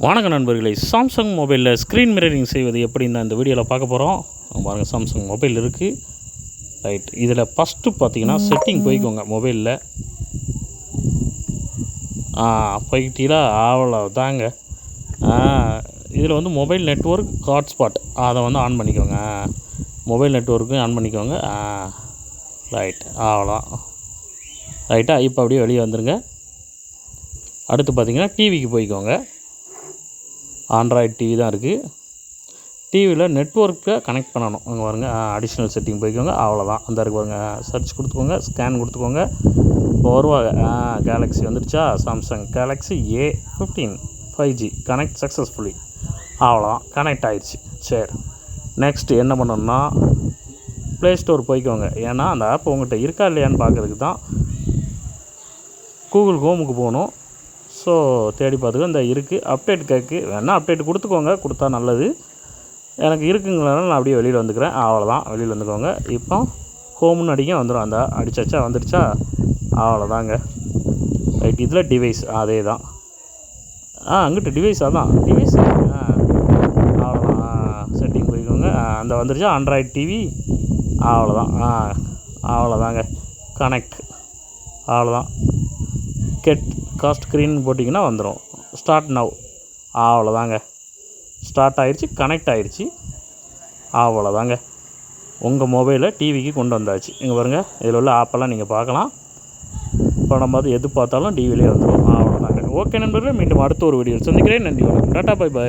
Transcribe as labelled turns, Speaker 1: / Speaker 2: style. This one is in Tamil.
Speaker 1: வணக்கம் நண்பர்களே, சாம்சங் மொபைலில் ஸ்க்ரீன் மிரரிங் செய்வது எப்படின்னு இந்த வீடியோவில் பார்க்க போகிறோம். பாருங்கள், சாம்சங் மொபைல் இருக்குது. ரைட், இதில் ஃபஸ்ட்டு பார்த்தீங்கன்னா செட்டிங் போய்க்கோங்க. மொபைலில் போய்கிட்டீங்களா? அவ்வளோதாங்க. இதில் வந்து மொபைல் நெட்வொர்க் ஹாட்ஸ்பாட் அதை வந்து ஆன் பண்ணிக்கோங்க. மொபைல் நெட்வொர்க்கு ஆன் பண்ணிக்கோங்க. ரைட், அவ்வளோதான். ரைட்டா, இப்போ அப்படியே வெளியே வந்துடுங்க. அடுத்து பார்த்தீங்கன்னா டிவிக்கு போய்க்கோங்க. ஆண்ட்ராய்டு டிவி தான் இருக்குது. டிவியில் நெட்வொர்க்கை கனெக்ட் பண்ணணும். அங்கே பாருங்க, அடிஷ்னல் செட்டிங் போய்க்கோங்க. அவ்வளோதான். அந்த இருக்கு பாருங்க, சர்ச் கொடுத்துக்கோங்க, ஸ்கேன் கொடுத்துக்கோங்க. இப்போ வருவாங்க. கேலக்ஸி வந்துடுச்சா? Samsung Galaxy A15 5G connect successfully. அவ்வளோதான், கனெக்ட் ஆகிடுச்சு. சரி, நெக்ஸ்ட்டு என்ன பண்ணணும்னா ப்ளே ஸ்டோர் போய்க்கோங்க. ஏன்னா அந்த ஆப் உங்கள்கிட்ட இருக்கா இல்லையான்னு பார்க்குறதுக்கு தான் கூகுள் ஹோமுக்கு போகணும். ஸோ தேடி பார்த்துக்கோ. இந்த இருக்குது, அப்டேட் கேட்கு வேணால் அப்டேட் கொடுத்துக்கோங்க, கொடுத்தா நல்லது. எனக்கு இருக்குங்கிறனால நான் அப்படியே வெளியில் வந்துக்கிறேன். அவ்வளோதான், வெளியில் வந்துக்கோங்க. இப்போ ஹோம்னு அடிக்க வந்துடும். அந்த அடிச்சாச்சா? வந்துடுச்சா? அவ்வளோதாங்க. ரைட், இதில் டிவைஸ் அதே தான். அங்கிட்டு டிவைஸ், அதான் டிவைஸ். அவ்வளோதான், செட்டிங் போய்க்கோங்க. அந்த வந்துடுச்சா? Android TV. அவ்வளோதான். அவ்வளோதாங்க, கனெக்ட். அவ்வளோதான். கெட் காஸ்ட் ஸ்க்ரீன் போட்டிங்கன்னா வந்துடும். Start now. அவ்வளோதாங்க, ஸ்டார்ட் ஆகிடுச்சு, கனெக்ட் ஆகிடுச்சு. அவ்வளோதாங்க, உங்கள் மொபைலை டிவிக்கு கொண்டு வந்தாச்சு. இங்கே பாருங்கள், இதில் உள்ள ஆப்பெல்லாம் நீங்கள் பார்க்கலாம். படம் பார்த்து எது பார்த்தாலும் டிவிலே வந்துடும். அவ்வளோதாங்க. ஓகே நண்பர்களே, மீண்டும் அடுத்த ஒரு வீடியோவில் சந்திக்கிறேன். நன்றி, வணக்கம், டாட்டா, பை பை.